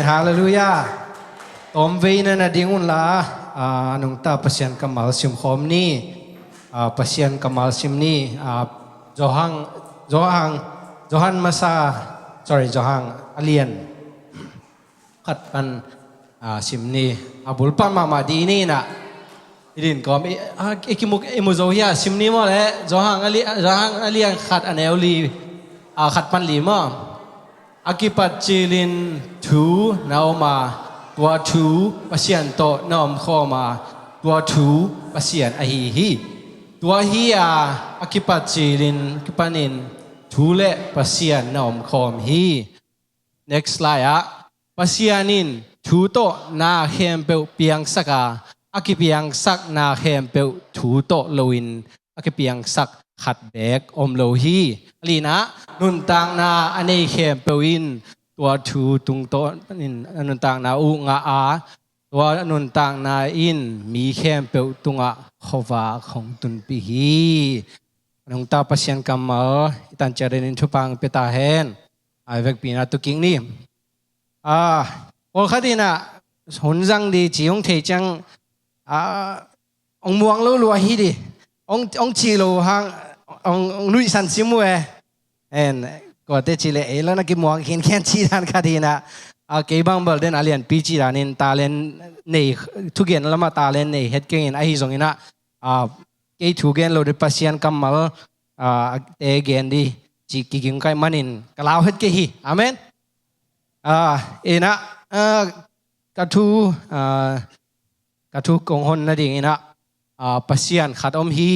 hallelujah ตอมเวนันดิงุนลานุงตาปัสยันกมัลซิมคอมนี่ปัสยันกมัลซิมนี่จอหังมาซาจอหังอเลียนขัดปันซิมนี่บุลปันมาดีนี่นะดินก็อิมุกอิมุโซเฮียซิมนี่มั้งแหละจอหังอเลียนขัดอันเอลลีขัดปันลีมั้งอากิปัจจิลินทูนาวมาตัวทูปัสยันโตนอมข้อมาตัวทูปัสยันอหิฮีตัวฮีอากิปัจจิลินกิปันินทูเลปัสยันนอมข้อมฮี next slide ปัสยันินทูโตนาเฮมเปเปียงสักอากิเปียงสักนาเฮมเปทูโตโลอินอากิเปียงสักขัดแบกอมโลฮีลีนะนุนต่างนาอันนี้เฮมเปวินตัวทูตุงโตนินนุนต่างนาอุงอาตัวนุนต่างนาอินมีเฮมเปตุงะขวาของตุนปีฮีนุงตาปัสยันกัมมาตันเจริญทุปังเปตาเฮนไอเวกปีนาตุกิงนี่โอคดีนะหุนจังดีจีองเทจังองมวงโลลัวฮีดีองจีโลหางองลุยสันซิมเวก็เตจิเลแล้วนักมวงเห็นแค่จีดานคดีนะเก็บบังเบลเดนอาเลียนปีจีดานินตาเลนเนยทุกเย็นแล้วมาตาเลนเนยเฮ็ดเก่งไอฮิซงอินะเกยทุกเย็นเราได้ปัสยันกัมมัลเตเกนดีจีกิกิงไกมันินกล่าวเฮ็ดเกฮีอาเมนนะกระทูกงหนนั่นเองนะปัสยันขัดอมฮี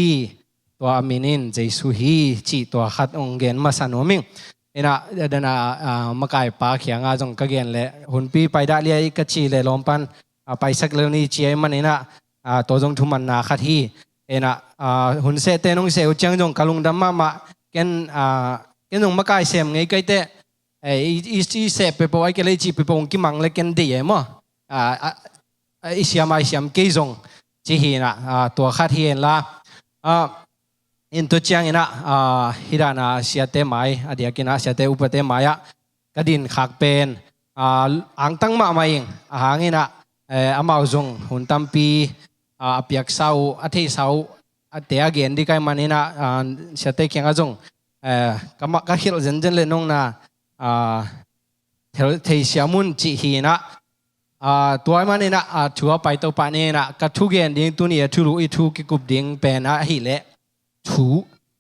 ตัวอามินินเจสุฮีจีตัวขัดองเกนมาสนุมิงนะเดนะมาไก่ปาเขียงจงกะเกนเลยหุ่นปีไปได้เลียกะจีเลยลมปันไปสักเรื่องนี้เจียมันนะตัวจงทุมันนาขัดฮีนะหุ่นเสเตนงเสอุจังจงกะลุงดัมมาเกนจงมาไก่เสมไงไก่เตอีเสเปปไว้เกเลยจีเปปงกิมังเลยเกนดีมั้งอิสยามเกยจงจีฮีนะตัวขัดฮีนละอินตุจังนะฮิรานาเสียเตไม้อดียกินาเสียเตอุปเตไม้กระดินขักเป็นอังตั้งมาไม่เองหางนะอามาจงหุ่นตัมปีเปียกเสาอาทิเสาเตียเกนดีไกมันนะเสียเตเขียงจงก็คิดเจนเลยน้องนะเทเสียมุนจีฮีนะตัวมันนะชัวไปตัวปานี่นะก็ทุกเกนดิ้งตัวนี้ทุลุอีทุกกุบดิ้งเป็นฮิเล่ทู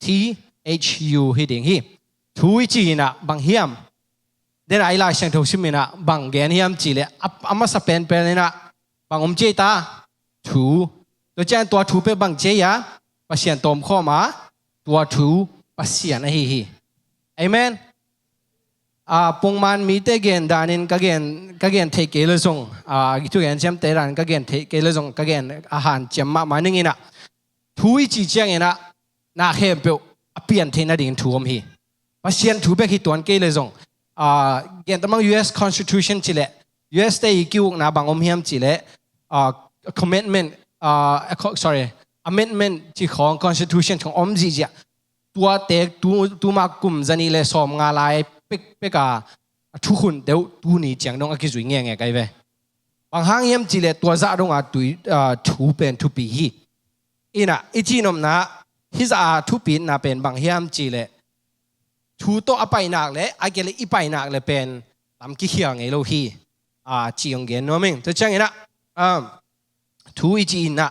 THU ฮิดิงฮิทูอีจีนะบางเฮียมเดี๋ยวไอ้ลายเสียงทุกสิ่งนะบางเกนเฮียมจีเลยอามาสเปนเป็นนะบางเจตาทูตัวเจนตัวทูเป็นบางเจียปัสยันตอมข้อมาตัวทูปัสยันฮิเอเมนปงมันมีเตเกนดานินกะเกนเทเกลซงทุกเกนเชมเตรันกะเกนเทเกลซงกะเกนอาหารเจมมานึงนะทูอีจีเจียงนะนาเฮมเปลเปลี่ยนเทนดิ่งทูอมฮีปัสยันทูเบกิตัวนี้เลยจงเกณฑ์ตมัง U.S. Constitution จิเล U.S. ได้คิวนาบางอมเฮียมจิเลcommitment amendment ที่ของ Constitution ของอมจีจ้ะตัวเต็กตัวมากุมจันนี่เลยสอมงาลายเปกาทุกคนเดี๋ยวตัวนี้จังต้องคิดวิ่งไงกันไปบางห้างเฮียมจิเลตัวจะต้องทูเป็นทูปีฮีอีจีนอมนะฮิซาทุปีน่าเป็นบางเฮียมจีเลยทูโตอไปนักเลยไอเกลอีไปนักเลยเป็นตามกี่เฮียงไงโลฮีจีองเกนน้อมิงแต่จังไงนะทูอีจีน่ะ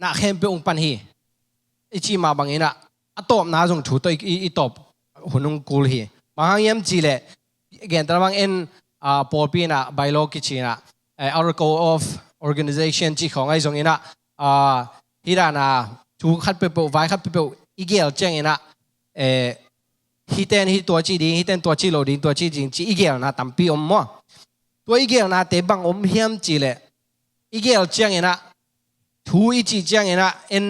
น่าเข้มเป็นองปันฮีอีจีมาบางไงนะตบน่าจงทูโตอีตบหุ่นงกูลฮีบางเฮียมจีเลยเกนแต่บางเอ็นปอปีน่ะไบโลกิจีน่ะarticle of organization จีของไอจงไงนะฮิรานาทูขัดเปเปไว้ขัดเปเปอีเกลเจงนะฮิเตนฮิตัวจีดีฮิเตนตัวจีโลดีตัวจีจริงจีอีเกลนะตั้มปีอมมั้งตัวอีเกลนะเตบังอมเฮียมจีเลยอีเกลเจงนะทูอีจีเจงนะเอ็น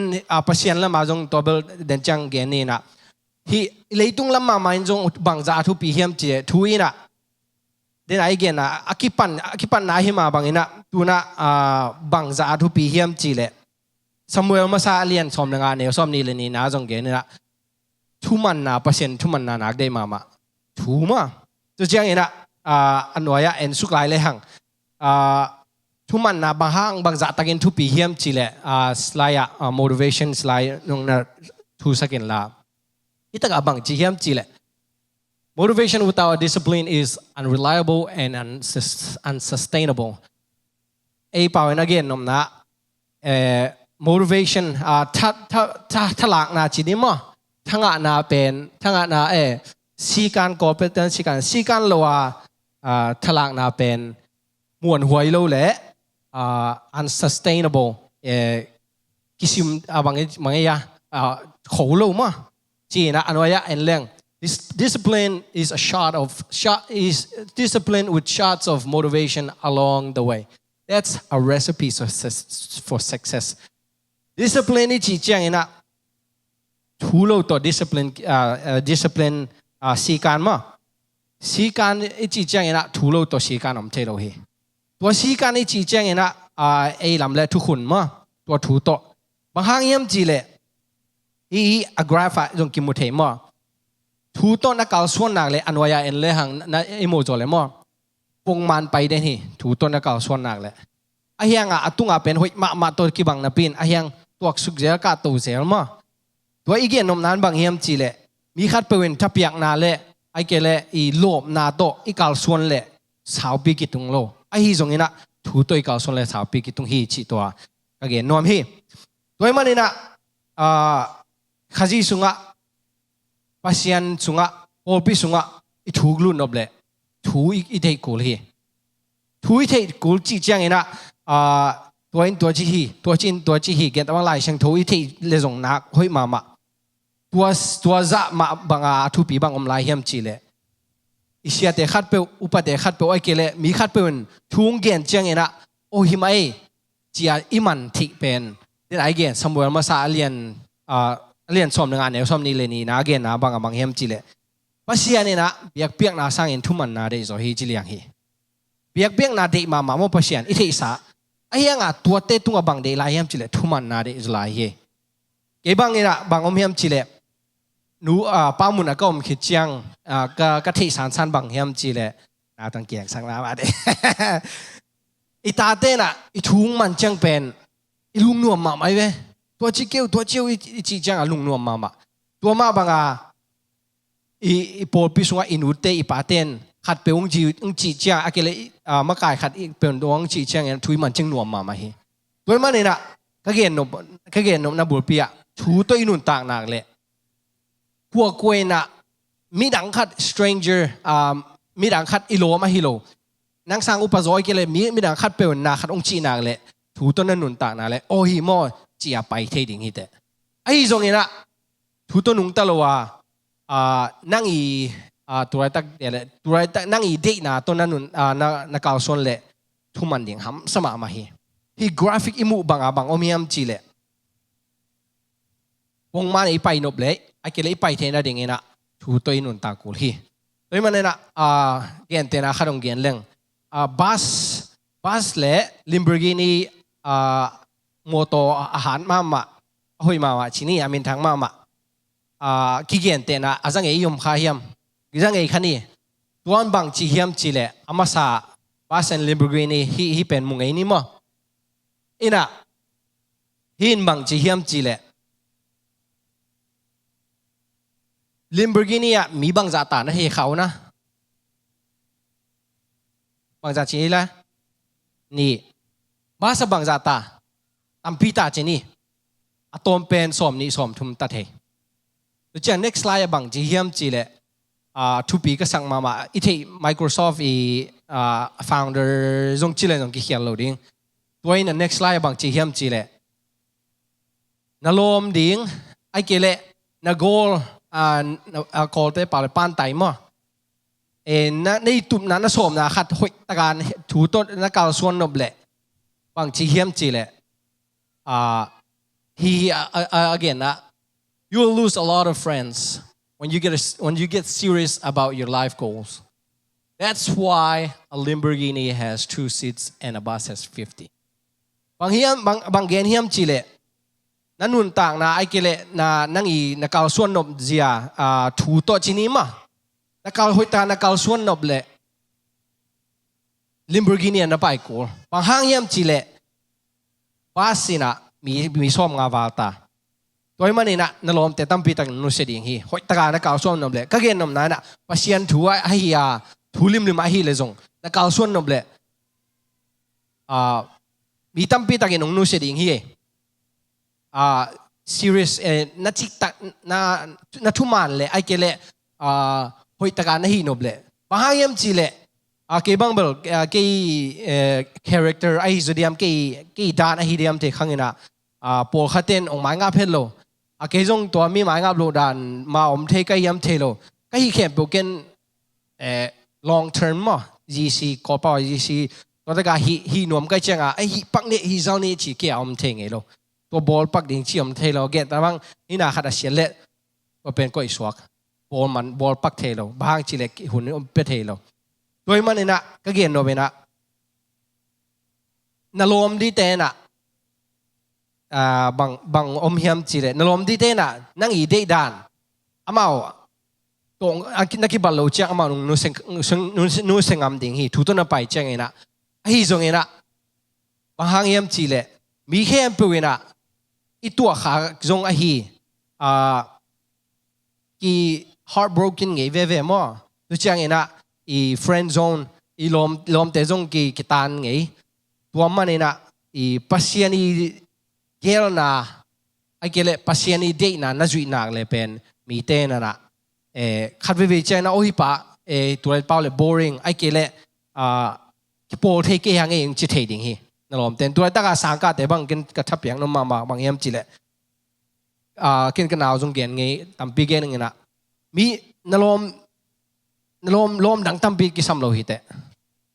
ปัสยันละมาจงตัวเบลเดนจังเกนี่นะฮิเลยตุงละมาไม่จงบังจ่าทูปีเฮียมจีทูอีนะเดนไอเกนะอากิปันนาฮิมาบางอินะตัวนะบังจ่าทูปีเฮียมจีเลยสมัยมาซาเลียนสมงานเนี่ยสมนี่เลยนี่นะจงเกนี่นะทุมันนะเปอร์เซ็นต์ทุมันนะนักได้มาทูมาตัวเจ้าเองนะ อันวายเอ็นสุกไลเลยหังทุมันนะบางห้างบางจัตกินทุปีเฮียมจิเลสไลด์motivation สไลด์นงนะทุสักินลาอิตากบางจิเฮียมจิเล motivation without discipline is unreliable and unsustainable ไอ้ป่าวนักเรียนนมนะmotivation ถ้าหลักนะจินิมะทั้งนาเป็นทั้งนาสีการก่อเป็นสีการลัวถ้าหลักนาเป็นมวนหวยโลเละunsustainable กิสิมบางอย่างขอโลมะจีนะอันว่าอันเรื่อง discipline is discipline with shots of motivation along the way that's a recipe for success discipline นี่จีจังนะทูโลตัว discipline สีการมะสีการนี่จีจังนะทูโลตัวสีการอมเทโลเฮตัวสีการนี่จีจังนะไอ้ลำเล่ทุกคนมะตัวทูโตบางครั้งยังจีเลยอีกราฟจงกิมุเทมะทูโตนักการส่วนนักเลยอันวายเอ็นเลยหังนักอิโมโจเลยมะปงมันไปได้นี่ทูโตนักการส่วนนักเลยไอ้ยังตุงเป็นหอยมาตัวกี่บังนับปินไอ้ยังตัวสุกเจลกาตัวเซลมะตัวอีกอย่างนมนั้นบางยังจีเลยมีขัดเป็นทับยักนาเลยไอ้เกลอีโลบนาโตอีการส่วนเลยสาวปีกิตุงโลไอ้ฮีตรงนี้นะทูตัวอีการส่วนเลยสาวปีกิตุงฮีจีตัวก็เกณฑ์นวมฮีตัวมันนี่นะขจีสุงะปัสยันสุงะโอปิสุงะอีทูกลุ่นนบเลยทูอีเทกูลฮีทูอีเทกูลจีจังเองนะตัวจีฮีตัวจีฮีเกิดว่าหลายเชิงทูอีเทเลจงนักห้อยมาตัวจะมาบางทูปีบางอมลายเฮียมจีเลยอิเสียเตขัดเปอุปเตขัดเปไอเกลมีขัดเปนทุ่งเกียนจังเองนะโอหิมไอจีอาอิมันทิเป็นเดี๋ยวไอเกนสมบูรณ์มาซาเลียนสมงานเนี่ยสมนี่เลยนี่นะเกนนะบางเฮียมจีเลยปัสยานี่นะเบียกนาสร้างอินทุมันนาเดจอฮีจีเลียงฮีเบียกนาเดมาโมปัสยานอิเทอิสาไอ้ยังตัวเตตุงบางเดลายเฮียมจีเลยทุมันนาเดจลายฮีเก็บางนี่นะบางอมเฮียมจีเลยนูป้ามุนก็อมคิดจังก็ที่สันบางเฮียมจีเลยนาตั้งเกียงสังนามาเดอีตาเต้น่ะอีทุ่งมันจังเป็นอีลุงนวมมาไหมเว้ตัวจีเกียวอีจีจังลุงนวมมาตัวมาบางอีโปรพิสุงอินูเตอีปาเต้นขัดเปองจีจังอะเกเลยมะกายขัดอีเป็นดวงจีจังทุยมันจังนวมมาเฮตัวมันนี่น่ะก็เกณฑ์นบนะบุรปีอะทูตัวอีนุนต่างนากเลยพวกกวยน่ะมีดังขัด stranger มีดังขัดอิโลมาฮิโลนังสังอุปโภคเกเลยมีดังขัดเป็นนาขัดองจีนากเลยทูตัวนั้นนุนต่างนากเลยโอฮิโมจีอาไปเทดิ่งฮิตไอ้ตรงนี้นะทูตัวนุงตะลัวนั่งอีตัวไรตักเดลตัวไรตักนั่งอีเด็กนะตัวนั้นนุนนักข่าวส่วนเลยทุมันดิ่งหำสมามาฮีกราฟิกอิมุบางอมียมจีเลวงมันอีไปนบเลยไอ้เกลอีไปเทน่าดิ่งนะทูตัวนุนตากูฮีตัวมันเนี่ยนะเกณฑ์เตนะขัดองเกณฑ์เรื่องบัสเล่ลิมเบอร์กินีโมโตอาหารมาหอยมาชินี่อามินทางมากิเกนเตนะอาจังเอยมข้าเฮียมกิจังเอขันนี่ตัวอันบางจีเฮียมจีเล่อามาซาบัสและลิมเบอร์กินีฮีเป็นมุงเอนี่มั้งอินะฮินบางจีเฮียมจีเล่ลิมเบอร์กินีมีบางจัตานะเฮเขานะบางจัตจีละนี่บาสบางจัตตาอัมพิตาเจนี่อะตอมเป็นสมนี่สมทุมตัดเฮตัวเจ้า next slide บางจีเฮียมจีเลทุปีก็สั่งมาอีที่ Microsoft founder จงจีเลจงกิเขียนโหลดิ้งตัวนี้ next slide บางจีเฮียมจีเลนลมดิ้งไอเกเลน goal goal เตปาเลปานไตมั้งในตุ่มนั้นสมนะขัดหอยตะการถูต้นนักการส่วนนบเลยบางทีเฮียมจีเลยhe again you will lose a lot of friends when you get serious about your life goals that's why a Lamborghini has 2 seats and a bus has 50บางเกณฑ์เฮียมจีเลยนั่นนุ่นต่างนะไอเกเลนะนั่งอีนักการส่วนนบเจียถูต้นจีนี้มานักการหอยตานักการส่วนนบเลย Lamborghini na pai ko panghang yam chile pasina mi som nga valta toy manina nalom te tampi tak nu se ding hi hoi taka na kaw som nom le ka gen nom na na pasian thuwa a hi ya thulim lim a hi le jong na kaw son nom le mi tampi tak nong nu se ding hi serious na chik tak na thuman le ai ke le hoi taka na hi nom le panghang yam chile ke bang bel ke character ai zodiam ke dan ai diam te khangina pol khaten ong mai nga phelo ke jong to mi mai nga lo dan ma om the kai yam the lo ka hi khem po ken long term mo gc ko pa gc to ta ka hi nom kai changa ai hi pak ne hi zau ne chi ke om the nge lo to ball pak ding chi om the lo get ta bang ina khada sian le to pen ko iswak ball man ball pak the lo bang chi le hun om pe the lo toy manina ka gen no bena nalom di te na bang om hiam chi le nalom di te na nang i de dan amao tong nakibal lo chang amao nu sengam ding hi thu to na pai chang ina hi zong ina bahang hiam chi le mi khem pu ina I tua kha zong a hi ki heartbroken nge ve mo tu chang ina I friend zone I lom te zong ki kitan nge tua manina I pasiani gel na ai kele pasiani de na zui na le pen mi te na khat ve chang na o hi pa tu le pa le boring ai kele ki pol the ke hang eng chi the ding hi na lom ten tu ta ka sang ka te bang ken ka thap yang no ma bang yam chi le ken ka naw zong gen nge tampi gen nge na mi na lom dang tampi ki sam lo hi te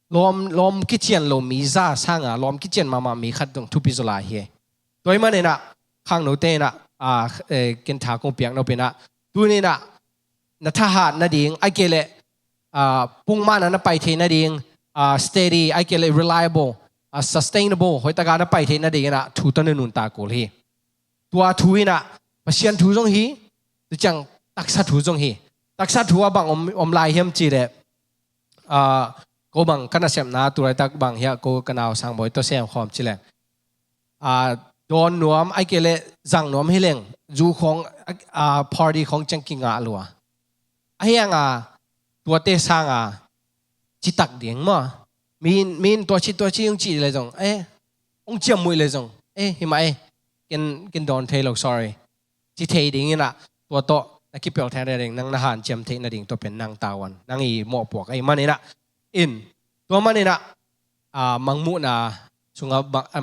lom kitchen lo mi za sanga lom kitchen mama mi khat dong thu pi zola hi toy ma ne na khang no te na ken tha ko piang no pe na tu ne na na tha hat na ding ai ke le pung ma na pai the na ding steady ai ke le reliable sustainable hoi ta ga na pai the na ding na thu ta nun ta ko hi tua thu ina pasian thu jong hi tu chang taksa thu jong hi taksa thu bang om lai hem chi le ko bang kana sem na tu rai tak bang hia ko kanaw sang boy to sem khom chi le don nuam ai ke le jang nuam hi leng ju khong party khong changking a lua aianga tua te sanga chi tak ding ma min to chi yung chi le jong ong chiam mui le jong hi mai ken don thei lo sorry chi thei ding ina tua to na ki pel thang ding nang na han chiam thei na ding to pen nang tawan nang I mo pok ai manina in to manina mangmu na sunga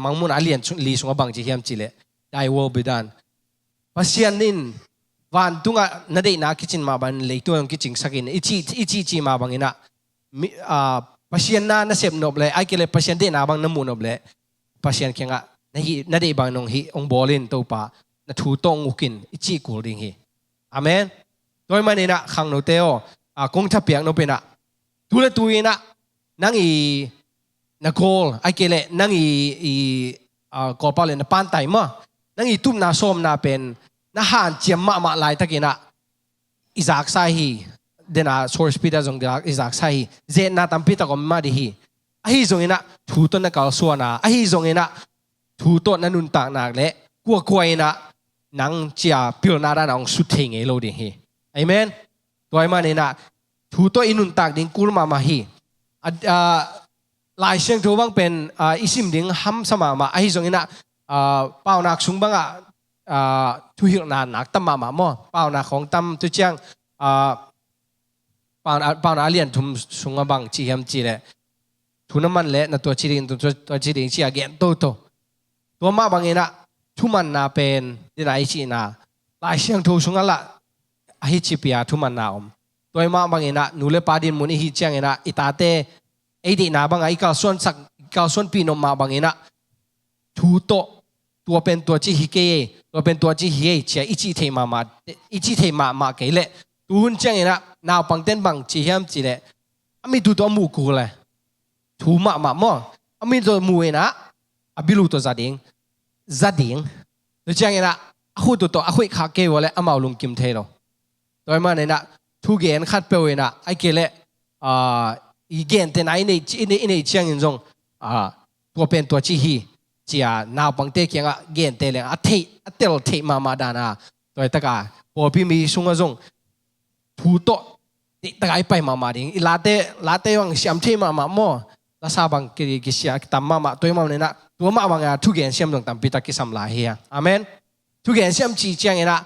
mangmu na alien li sunga bang ji hiam chi le dai will be done pasian nin van tunga na dei na kitchen ma ban le to yung kitchen sakin ichi ma bang ina pasian na sep nob le ai ke le pasian de na bang na mu nob le pasian kenga na dei bang nong hi ong bolin to pa na thu tong ukin ichi kul ding hi amen toy manina khang no teo kong tha piang no pe na tu le tu ina nang I na goal ai ke le nang I ko pa le na pan tai ma nang I tum na som na pen na han chiam ma lai takina izak sai hi dena source pita jong izak sai ze na tampi ta ko ma di hi ahi jong ina thu to na kal suana ahi jong ina thu to na nun ta nak le kwa ina nang chia pil na da nang su theng e lo di hi amen toy ma ne na thu to inun tak ding kul ma hi lai siang thu bang pen isim ding ham sama ma ahi jong ina pau nak sung bang thu hil na nak tam ma mo pau na khong tam tu chang pau na lian thum sunga bang chi hem chi le thu na man le na to chi ding to chi ding chi again to ma bang ina thu man na pen din ai chi na lai siang thu sunga la ahi chi pia thu man na toy ma bang ina nu le pa din mun hi chang ina itate ei di na bang ai ka son pi no ma bang ina thu to tua pen tua chi hi ke tua pen tua chi hi che ichi thei ma ke le tu hun chang ina naw pang ten bang chi hiam chi le ami tu to mu ku le thu ma mo ami to mu ina abilu to zading tu chang ina khu to akhui kha ke wale amaw lung kim thei lo toy ma ne na thu gen khat pe ina ai ke le อีเกนเตนไอในเชียงอินจงตัวเป็นตัวจีฮีเจียนาวปังเตเกียงเกนเตเลงเตลเทมาดานาตัวตะกาพอพี่มีซุงจงทูโตตะกาไปมาดิลาเตวังเสียมเทมาโมลาซาบังกิเสียตัมมาตัวมาเนี่ยนะตัวมาบังทุกเกนเสียมตรงตัมปิตากิสัมลาเฮียอาเมนทุกเกนเสียมจีเจียงนะ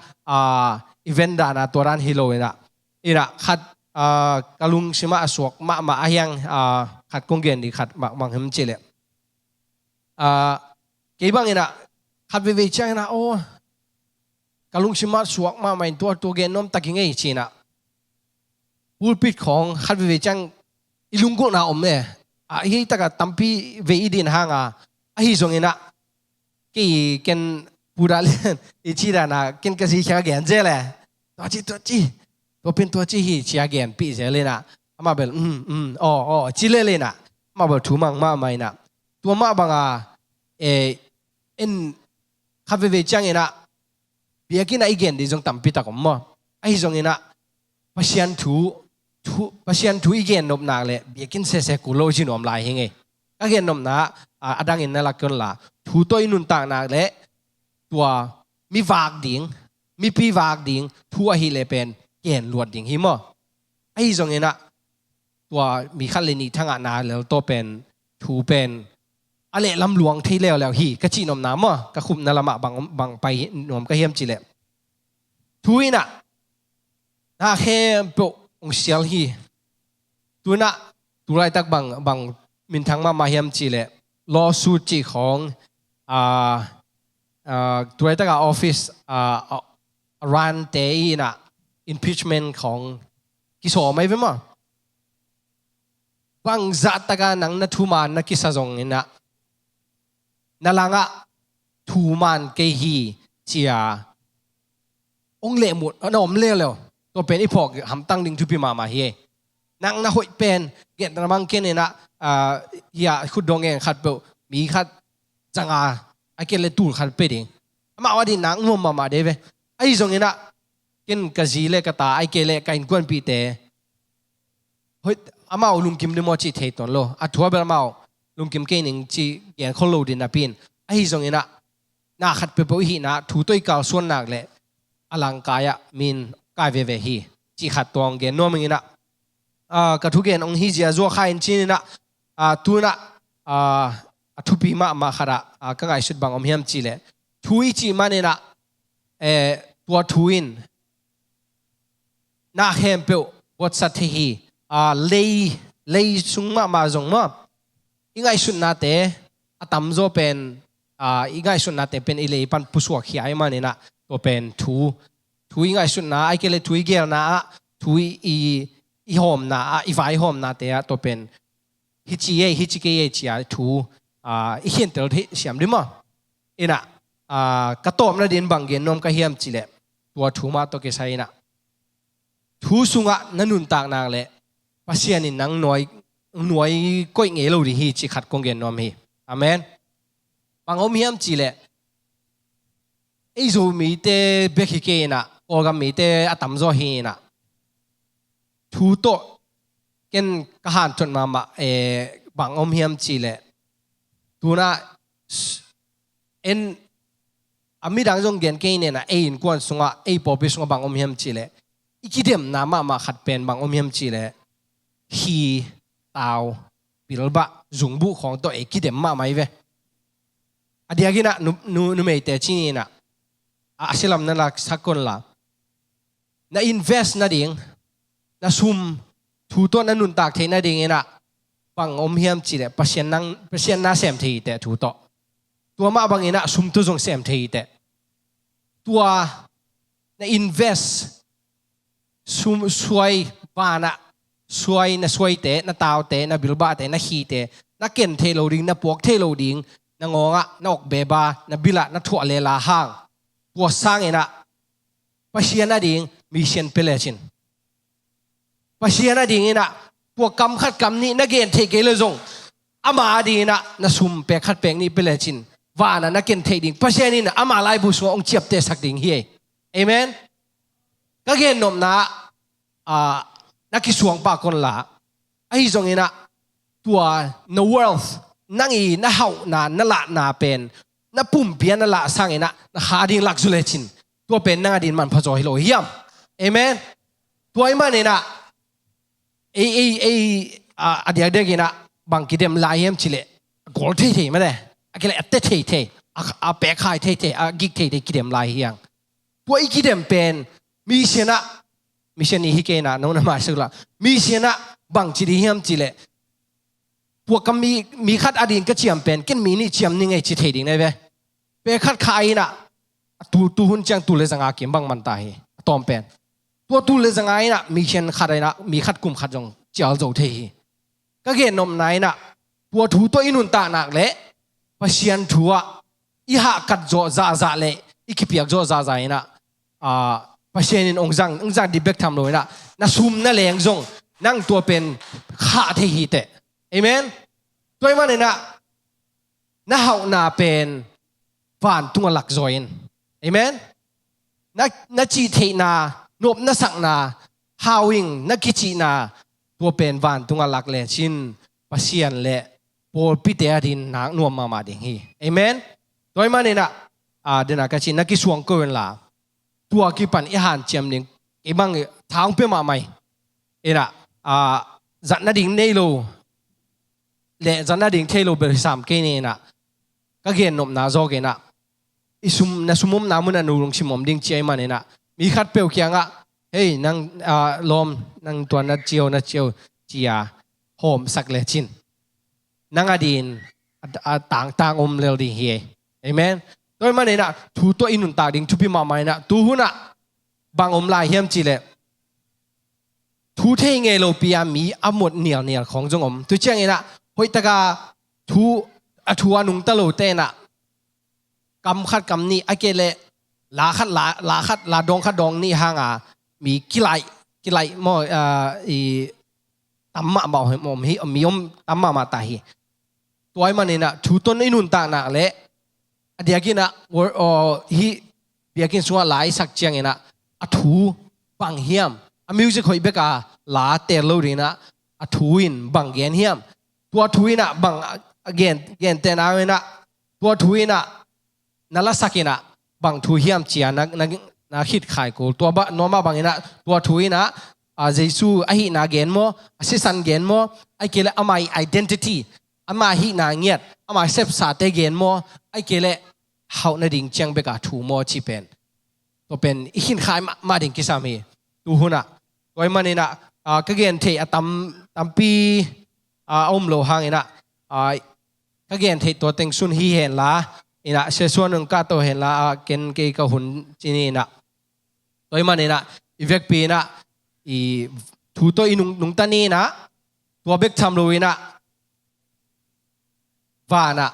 อีเวนต์ดานะตัวรันฮิโลนะอีระขัดกะลุงชิมาสวกมาอายังขัดกงเกนดีขัดบางหิมเจเลเกี่ยบังเงินขัดวิจัยนะโอ้กะลุงชิมาสวกมาไม่ตัวเกนน้อมตะกิงไอจีนะพูดปิดของขัดวิจัยอีลุงกุน่าอมเนี่ยไอ้ตะกะตัมปีเวอีดินห่างไอ้ส่งเงินกี่เกนพูดอะไรอีชีดานะเกนกระสีแค่เกนเจเลยตัวจีตัวเป็นตัวจีฮีเชียเกนปีเจเลยนะมาเบลจีเลยนะมาเบลถูมังมาไม่นะตัวมาบังเอ็นขับไปจังเงินเบียกินไอเกนดิจงตั้มปีตะกมมั้งไอจงเงินพัชยันถูอีเกนนบนาเลยเบียกินเสกุโลจินอมลายเฮงไงไอเกนนบนาอดังเงินนั่นละกันละถูตัวอินุนต่างนาเลยตัวมีวากดิ่งมีปีวากดิ่งถูอหิเลเป็นเกนลวดดิ่งหิมะไอจงเงินตัวมีขั้นเลนีทั้งอานาแล้วตัวเป็นถูเป็นอะไรลำหลวงที่แล้วฮีก็จีนอมน้ำก็คุมนั่นละมาบังไปนอมก็เฮียมจีเล่ทุยน่ะน่าเข้มโปองเสียลฮีตัวน่ะตัวไรตักบังมินทั้งมาเฮียมจีเล่ลอสูจีของตัวไรตักออฟฟิศรันเตยน่ะ impeachment ของกิโสไม่เป็นมั้งบางจัตตะกันนังนัทุมานนักกิสจงนี่นะนั่นละงะทุมานเกฮีเจียองเล่หมดน้อมเล่แล้วตัวเป็นอีพอกหำตั้งดิ่งทุพิมาเฮนังน่ะหอยเป็นเกตระมังเกนี่นะยาขุดดงเองขัดเปมีขัดจังไอเกลเลตูขัดเปดิงมาว่าดินังมุมมาเดเวไอจงนี่นะกินกะจีเลกตาไอเกเลกันกวนปีเตเฮ้ยอามาลุงกิมดิมอจิเทตอนโลทัวเบลมาลุงกิมเกนิงจีเกียนคนโลดินนาปินไอจงนี่นะน่าขัดเปปุหินะถูตัวกาวส่วนนักเลยอลังกายมินกายเวเวฮีจีขัดตัวงเกนนัวมึงนี่นะกระทุกเกนองฮิจิอาจัวข้าอินจีนี่นะตัวนะทุปีมาขระก็ไงสุดบางอมเฮียมจีเลยทุยจีมันนี่นะตัวทุยนน่าเห็นเปล่าวัดสัตย์ฮีเลยสุงมาจงมาอีไงสุดนาเตอตัมโจเป็นอีไงสุดนาเตเป็นอิเลปันผู้สวกขี้ไอมันนี่นะตัวเป็นทุยไงสุดนาไอเกลทุยเกลนะทุยอีหอมนะอีไฟหอมนะเตะตัวเป็นฮิจิเกยจีทุอีเห็นเตลที่เสียมดิมั้งอีน่ะกระโตมนะดินบางเกนนมกระเฮียมจีเล่ตัวทุมาตัวเกษายน่ะทุสุงะนันนุนตากนางเล่ภาษานี่นังหน่วยก้อยเงยเราดิฮีจีขัดกงเกนนมฮีอาเมนบางอมเฮียมจีเล่ไอโซมีเตเบคิเกน่ะโอกัมมีเตอตัมโซฮีน่ะทูโตเกนกะหันจนมาบางอมเฮียมจีเล่ตัวน่ะอามิดังจงเกนเกนเนี่ยนะอินกวนสุงะปอบิสุงะบางอมเฮียมจีเล่อีกทีเดียมน้ำมาขัดเป็นบางอมเฮียมจีเล่ฮีตาวปิลบะจุงบุของตัวกิเดียมมาไม่เว้อดียกินะนุไม่เตชินีนะอาศิลป์นั่นละสักคนละน่า invest น่าดิ่งน่าซุ่มทูตัวนั่นนุนตากเทน่าดิ่งนะบางอมเฮียมจีเล่เปอร์เซ็นต์น่าเสียมทีแต่ทูตัวมาบางอย่างนะซุ่มตัวจงเสียมทีแต่ตัวน่า invest ซุ่มช่วยบ้านน่ะช่วยเตะน่าตาวเตะน่าบิลบาเตะน่าขี้เตะน่าเก่นเทโลดิงน่าปวกเทโลดิงน่างงะน่าออกเบบาน่าบิละน่าถั่วเลลาห่างตัวสร้างเองนะปัจจัยน่าดิ่งมีเชนเปเลชินปัจจัยน่าดิ่งเองนะตัวกำขัดกำนี้น่าเก่นเทเกลจงอามาดีน่าซุ่มเปขัดเปงนี้เปเลชินว่าน่าเก่นเทดิ่งปัจจัยนี้น่ะอามาไล่บุษว่าองเจียบเตะสักดิ่งเฮียเอเมนก็เก่นนมน่ะนักกิสวงปากคนละ ai zong ina tua no wealth nang i na hau na la na pen na pum pian na la sang ina na hading lakzulechin tua pen nang adin man phajo hilo hiam amen tuai man ina adia de gina bang kidem la yem chile gol the ma de akele atte the a pe khai the a gig the kidem la hiang tuai kidem pen mission ni hikena no na ma sula mission bang chiri hiam chile พวกก็มีคัดอดีตก็เชียมเป็นกินมีนี่เชียมนี่ไงชิเทดิ่งได้ไหมเปคัดขายน่ะตูหุ่นจังตูเลสังอาเก็บบางมันตายตอมเป็นตัวตูเลสังอาน่ะมีเชียนขัดอะไรน่ะมีขัดกลุ่มขัดจงเจ้าโจเทก็เกณฑ์นมไหนน่ะตัวถูตัวอินุนตาหนักเละพเชียนถัวอีหักกัดโจซาเละอีกิเปียกโจซาน่ะพเชียนองจังดิเบกทำเลยน่ะน่ะซุ่มน่ะแรงจงนั่งตัวเป็นขาเทหีเตเอเมนตัวมันเนี่ยนะเฮานาเป็นฝ่านตุงหลักจอยน์เอเมนนะจีเทนานบนะสักนาฮาวิงนะกิจีนาตัวเป็นฝ่านตุงหลักเลชินปัสเซียนเลโปลปิเตอดินนักนวมมาดิงฮีเอเมนตัวมันเนี่ยเดนักชินนักกิสวงก็เวลาตัวกิปันอิหานเจียมหนึ่งไอ้บางทางเปมาใหม่จัดนาดิ่งเนโลเลจันนาดิ่งเทโลเบอร์สามเกนี่นะก็เกณฑ์นมนาโจเกนะอิสุมนะสุมุมนามุนันูลงชิมอมดิ่งเจียมันเนี่ยนะมีขัดเปียวเคียงเฮ้ยนางลมนางตัวนัดเจียวเจียโฮมสักเลชินนางอดีนต่างอมเลวดิ่งเฮเอเมนโดยมันเนี่ยนะทูตัวอินุนตาดิ่งทุบิมาไม่นะตูหุนะบางอมลายเฮียมจีเลทูเทงเอโลปียมีอหมดเหนียวของจงอมตัวเจียงเองนะเฮ้ยตะกาทัวนุงตะโลเตนะกำคัดกำนี่ไอเกเลลาคัดลาดองคัดดองนี่ห่างมีกิไลมอตัมมะบอกให้มอมฮิมีอมตัมมะมาตาฮีตัวไอ้มันเนี่ยนะทูต้นไอ้นุนตาหนักเละเดียกินะฮิเดียกินสัวหลายสักเจียงเองนะทูบังเฮียมมิวสิกหอยเบกาลาเตลโลดีนะทูอินบังเกนเฮียมตัวทูอินะบังเกนเตนาเวนะตัวทูอินะนั่นละสักินะบังทูเฮียมเจียนักคิดขายกูตัวบ้านน้องมาบังอินะตัวทูอินะเจสูไอหินาเกนโมอาศิสันเกนโมไอเกลอามาไอเดนติตี้อามาหินาเงียดอามาเซฟสาเตเกนโมไอเกลเฮานาดิ่งเจียงเบกาทูโมชิเป็นตัวเป็นอิหินขายมาดิ่งกิสามีตูหุนะตัวมันนี่นะก็เกณฑ์เทอตัมปีอมโลหางนี่นะก็เกณฑ์เทตัวเต็งซุนฮีเห็นละนี่นะเชื่อส่วนหนึ่งก็ตัวเห็นละเกณฑ์เกย์ก็หุ่นจีนี่นะตัวมันนี่นะอีเวกปีนะทูตัวอีนุงตันนี่นะตัวเบกทำลุยนะว่านะ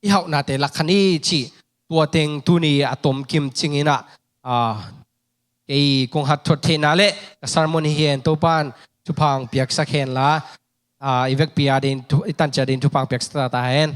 อีเขาหน้าแต่ลักขณีชีตัวเต็งตุนีอะตอมกิมจิงนี่นะไอ้กงหัดทดเทนาเล่สารมณีเห็นตัวปานทุพังเปียกสักเห็นละอีเวกปีอาดินตันจะดินทุพังเปียกสตาร์ตาเห็น